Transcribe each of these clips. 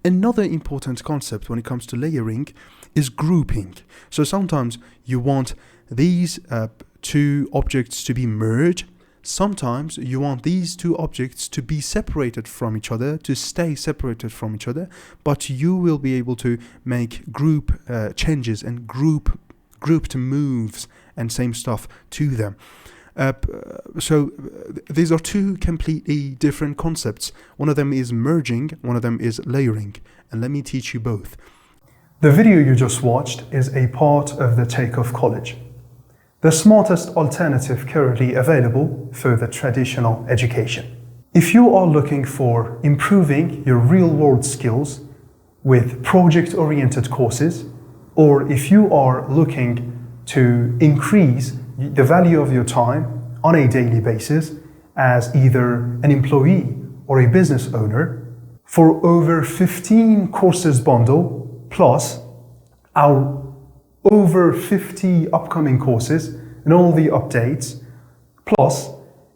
Another important concept when it comes to layering is grouping. So sometimes you want these two objects to be merged. Sometimes you want these two objects to be separated from each other, to stay separated from each other, but you will be able to make group changes and grouped moves and same stuff to them. So these are two completely different concepts. One of them is merging, one of them is layering, and let me teach you both. The video you just watched is a part of the Takeoff College, the smartest alternative currently available for the traditional education. If you are looking for improving your real-world skills with project-oriented courses, or if you are looking to increase the value of your time on a daily basis as either an employee or a business owner, for over 15 courses bundle plus our over 50 upcoming courses and all the updates, plus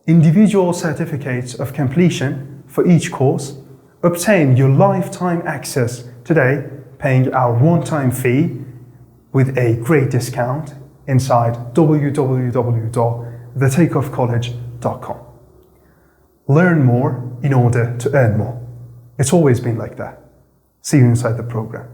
individual certificates of completion for each course, obtain your lifetime access today, paying our one-time fee with a great discount inside www.thetakeoffcollege.com. Learn more in order to earn more. It's always been like that. See you inside the program.